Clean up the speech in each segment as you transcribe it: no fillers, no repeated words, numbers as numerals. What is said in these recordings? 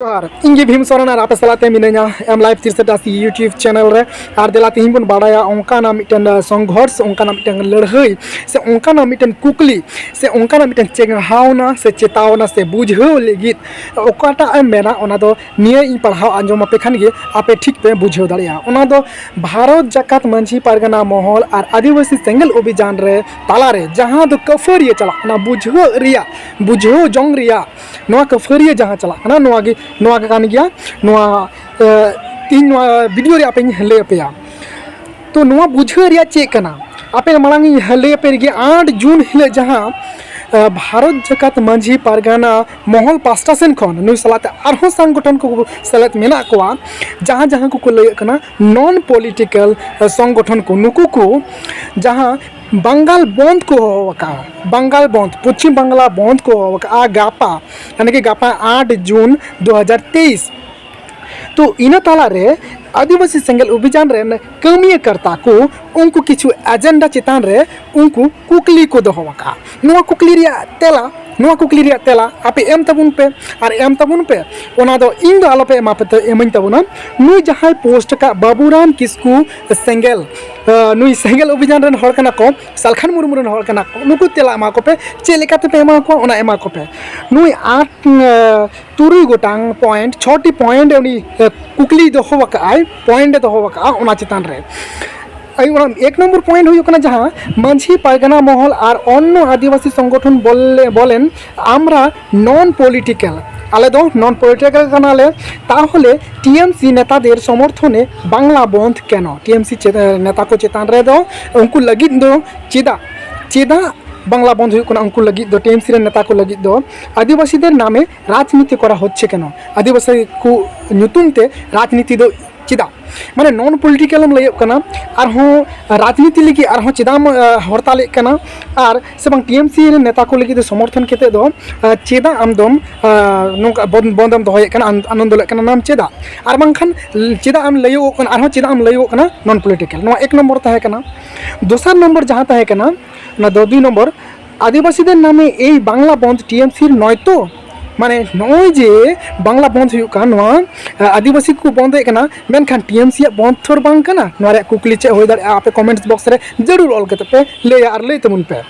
जोहार इंगे भीम सोरेन और आपे सलाते मिनाया एम लाइव 380 यूट्यूब चैनल रे और देला तेहिं बन बाड़ाया ओंकाना मिटन संघर्ष ओंकाना मिटन लड़ाई से ओंकाना मिटन कुकली से ओंकाना मिटन चेंगहावना से चेतावना से बुझाव लगित ओकाटा एम मेना ओना दो निये इ पढ़ाव आंजम आपे खान गे आपे ठीक पे बुझाव दाड़िया ओना दो भारत जाकात मांझी पारगना महल और आदिवासी सेंगल अभियान रे ताला रे जहां दो कफरिया चला बुझाव जंग रिया नोआ कफरिया जहां चला नोआ गे नोआ कान गया नोआ तीन वीडियो रे आपे ले पेया तो नोआ बुझाव रिया चेक कना आपे मांग ले पे गे 8 जून हिले जहां भारत जाकात मांझी पारगाना महल पास्टा सेन खन नुई सलाते आरहो संगठन को सलात मेना कोआ जहां जहां को लय कना नॉन पॉलिटिकल संगठन को नुकु को जहां बंगाल बंद को होका बंगाल बंद पश्चिम बांग्ला बंद को होका गापा यानी कि गापा 8 जून 2023 तो इन ताला रे आदिवासी सेंगल अभियान रे कमियाकर्ता को उनको किछु एजेंडा चितान रे उनको कुकली को दोहवाका नोआ कुकली रिया तेला आपे एम तबुन पे और एम तबुन पे ओना दो इन दो आलोपे एमा पे एमन तबुना नुई जहां पोस्ट का बाबूराम किस्कू सेंगल नुई सेंगल अभियान रन हर कना को सालखान मुर्मु रन हर कना को नुकु तेला एमा को पे चेलेकाते पे एमा को ओना एमा को पे नुई 8 तुरुई गोटांग पॉइंट 6टी पॉइंट उनी कुकली दोहवाका आय पॉइंट दोहवाका ओना चितान रे एक नम्बर पॉइंट हुई जहाँ मांझी पारगाना महल और अन्य आदिवासी संगठन बोलें आमरा नन पॉलिटिकल आले दो नन पॉलिटिकल कानाले ताहले टीएमसी नेतादेर समर्थने बांग्ला बंद केन टीएमसी नेता को चेतान रे दो उनको लगित दो चेदा बांग्ला बंद हुई उनको लगित दो टीएमसी रे नेता को लगित दो आदिवासी नामे राजनीति करा होच्छे केन आदिवासी को नुतुम ते राजनीति दो चेदा माने नॉन पॉलिटिकल लयना राजनीति लगी चेदाम हड़ताल और से टीएमसी नेता को लगी समर्थन केते दो चेदा आमदम बंदम दोहयेकना आनंद नाम चेदा और बांखान चेदा आम लयोगना चेदा आम लयोगना नॉन पॉलिटिकल नोआ एक नम्बर तहेकना दोसर नम्बर जहाँ तहेकना ना दो 2 नम्बर आदिवासी नामे ए बांग्ला बंद टीएमसी नय तो माने नय जे बांग्ला बंद हुआ आदिवासी को बंद मेनखान टीएमसी बंद थोर बांग कना नोरे कुकली चे होय दाड़े आपे कमेंट्स बॉक्स रे जरूर ऑल कते पे ले तमुन पे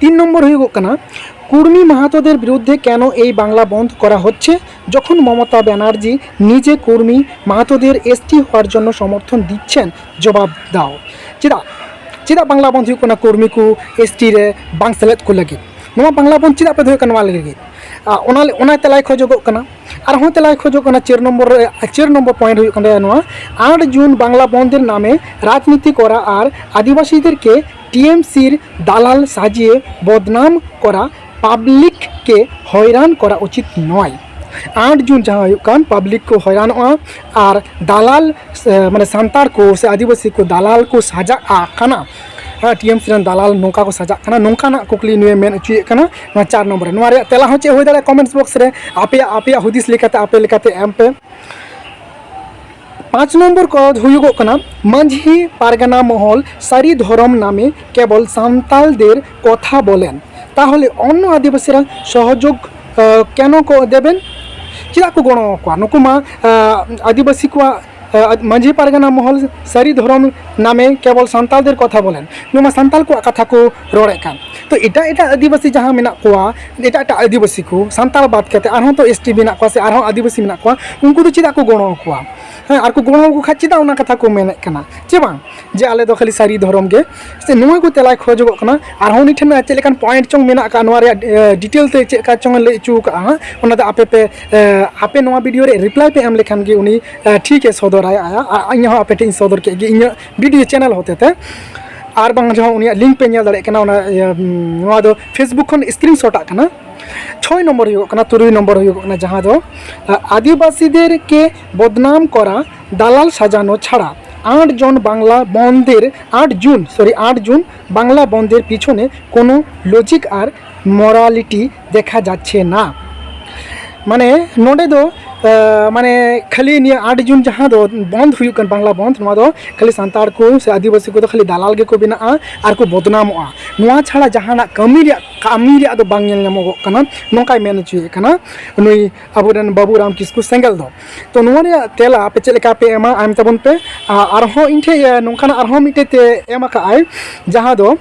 3 नम्बर हुई कुर्मी माहातोदेर बिरुद्धे केन ए बांग्ला बंद करा होच्छे जखन ममता बनर्जी निजे कुर्मी माहातोदेर एसटी होवार जन्य समर्थन दिच्छेन जवाब दाओ चेदा बांग्ला बंद हुई कुर्मी को एसटी रे बांग सेलेद को लगी नोआ बांग्ला बंद चेदा पे धोय नोआ लगी ओना तेलाय खोजोगोग कना आरहों तेलाय खोजोग कना 4 नम्बर पॉइंट हुई कना नोआ 8 जून बांग्ला बंदेर नामे राजनीति करा और आदिवासीदेरके टीएमसीर दालाल साजिए बदनाम करा पब्लिक के हैरान करा उचित नय 8 जून जहाँ हुई पब्लिक को हैरानोगा और दालाल माने सांतार को से आदिवासी को दालाल को साजा आना हाँ टीएमसी दालाल नौका को सजा नौकाना कुकली नुए मेन उचुए 4 नम्बर नोआ तेला हो चे हो दाड़े कमेंट्स बॉक्स रे आपे हुदिस लेकाते आपे लेकाते एम पे 5 नम्बर को हुयुगोग मांझी पारगाना महल सारी धर्म नामे केवल सान्तालदेर कथा बोलें ताहले अन्य आदिवासीरा सहयोग केन को देबेन चेदा को गणो को नुकु मा आदिवासी को मांझी पारगाना महल सारी धर्म नामे केवल सान्तालदेर कथा बोलें नुमा सान्ताल को कथा को रोड़े कान तो एटा आदिवासी जहाँ मेना कोआ एटा आदिवासी को सान्ताल बात करते आरहों तो एसटी मेना कोआ से आरहों आदिवासी मेना कोआ उनको तो चेदा को गणो कोआ हाँ और को गणो को खा चेदा उना कथा को मेने कना चे बांग जे आले दो खाली सारी धर्म के से नुआ को तेलाय खोजोग कना आरहों नि ठेन चे लेकान पॉइंट चोंग मेना का नुआ रे डिटेल ते चे का चोंग ले चू का ओना दा आपे नुआ वीडियो रे रिप्लाई पे एम लेखान गे उनी ठीक है सदर आया इन आपे टे सदर के इन वीडियो चैनल होते थे और बांग जहाँ उनिया लिंक पे नेल दाड़े कना ओना दो फेसबुक खन स्क्रीनशॉट आकना 6 नम्बर हुई 3 नम्बर हुई जहाँ दो आदिवासीदेर के बदनाम करा दालाल साजानो छाड़ा 8 जून बांग्ला बंदेर 8 जून बांग्ला बंदेर पिछने कोनो लजिक और मरालिटी देखा जाच्छे ना माने नोडे दो माने खाली निया 8 जून जहाँ दो बंद हुई कन बांग्ला बंद नवा दो खाली सांतार को से आदिवासी को तो खाली दालाल के को बिना आर को बदनामोआ नवा छाड़ा जहाना कमी दो बांग नेल नामो कना नोकाय मेन चुए कना नुई अबुरन बाबूराम किस्कु सेंगल दो तो नवा रे तेला पे चलेका पे एमा आम तबन पे आरहो इनठे नोकाना आरहो मिटे ते एमा का आय जहाँ दो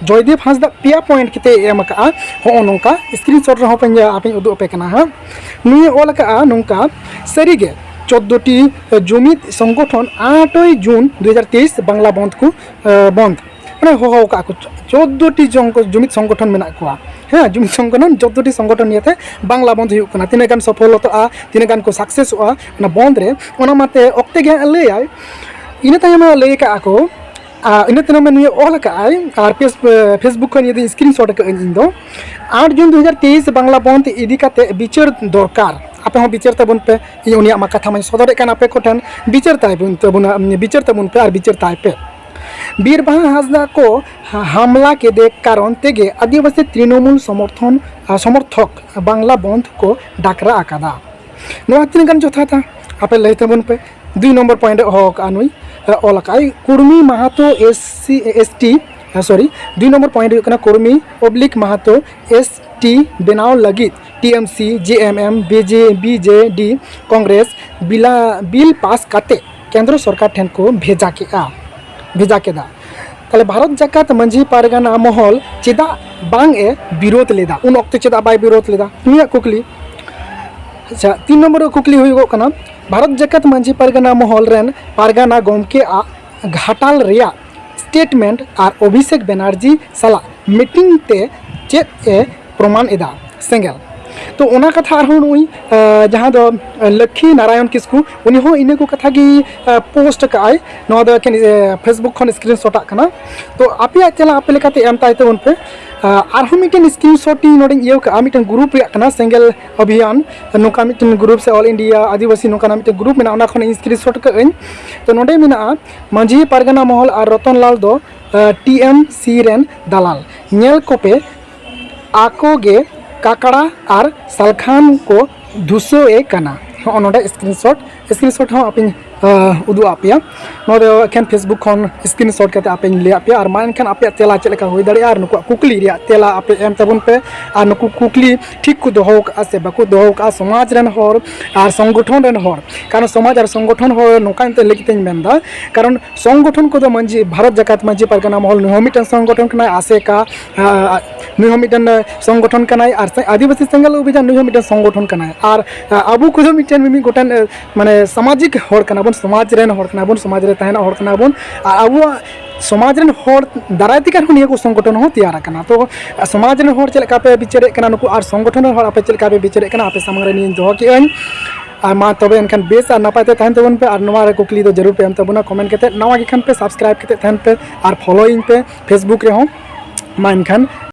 जयदेव हांसदा पिया पॉइंट किते एम का हो नोका स्क्रीनशॉट रहो पे आपे उदु पे कना हा नुई ओल का नोका सरीगे 14 टी जुमित संगठन 8 जून 2023 बांग्ला बंद को बंद माने हो का 14 टी जुमित संगठन मेना को हाँ जुमित संगठन 14 टी संगठन नियते बांग्ला बंद हुई कना तिने गान सफलता तिने गान को सक्सेस ना बंद रे ओना माते ओक्ते गे ले आय इने तायमा ले का को इन तीनों में ऑल का और फेसबुक का ये स्क्रीनशॉट का इन दो 8 जून 2023 बांग्ला बंद इदी काते विचार दरकार आपे हो विचार तबन पे इ उनिया मा कथा मा सदर कान आपे कोठन विचार तबन पे और विचार ताय पे बीरबाहा हांसदा को हमला के देख कारण तेगे आदिवासी तृणमूल समर्थक बांग्ला बंद को डाकरा आकादा नोआ तीन गान जोथा था आपे लय तबन पे 2 नंबर पॉइंट हो कानुई ओलकाई कुर्मी महातो एसटी सॉरी 2 नंबर पॉइंट हुई कुर्मी ओब्लिक महातो एसटी बनाव लगित TMC JMM BJD Congress bill pass काते केंद्र सरकार ठेन को भेजा केदा ताले भारत जाकात मंझी पारगाना महल चेदा बांग ए विरोध लेदा उन वक्त चेदा बाय विरोध लेदा निया कुकली अच्छा 3 नंबर कुकली हुई कना भारत जाकात मंझी पारगाना महल रेन पारगाना गोमके घाटाल रिया स्टेटमेंट और अभिषेक बनर्जी साला मीटिंग ते चेत ए प्रमाण एदा सेंगल तो ओना कथा आरहों नुई जहाँ दो लक्ष्मी नारायण किस्कू उनी हो इने को कथा की पोस्ट काय नो दो के फेसबुक खन स्क्रीनशॉट कना तो आपे चला आपे लेकाते एम ताइते उन पे आरहों मिटन स्क्रीनशॉट नोडे इयो का मिटन ग्रुप रे कना सेंगल अभियान नोका मिटन ग्रुप से ऑल इंडिया आदिवासी नोका मिटन ग्रुप मेना ओना खन स्क्रीनशॉट का तो नोडे मेना मंझी पारगाना महल और रतनलाल दो टीएमसी रेन दालाल नेल कोपे आकोगे काकड़ा और सालखान को धुसो ए कना हो नोडे स्क्रीनशॉट हो आप उदू आपे एन फेसबुक खन स्क्रीनशॉट करते आप ले आपे और मा एनखान आपे तेला चलेका हुई दाड़े और नुकु कुकली रे तेला आपे एम तबन पे और नुकु कुकली ठीक को दोहो का से बाको दोहो का समाज रेन होर और संगठन रेन होर कारण समाज और संगठन होर नोकानते लेकितेन मेनदा कारण संगठन को दो मंजी भारत जाकात मंजी पारगाना महल नुहमिटन संगठन कना आसे का नुहमिटन संगठन कना और आदिवासी संगल अभियान नुहमिटन संगठन कना और अबु को मिटन मिमी गोटन माने सामाजिक होर कना समाज रेन होर कना समाज रे तहना होर कना और अबु समाज रेन होर दारायती कर निया को संगठन हो तैयार कना तो समाज रेन होर चलेका पे बिचारे कना नुकु और संगठन होर आपे चलेका पे बिचारे कना आपे सामने नि दोह के अन और मा तबे एनखान बेस और नपायते तहन तबन पे और नवा रे कुकली तो जरूर पे एम तबना कमेंट करते नवा के खान पे सब्सक्राइब करते तहन पे और फॉलोइंग पे फेसबुक रे हो मा एनखान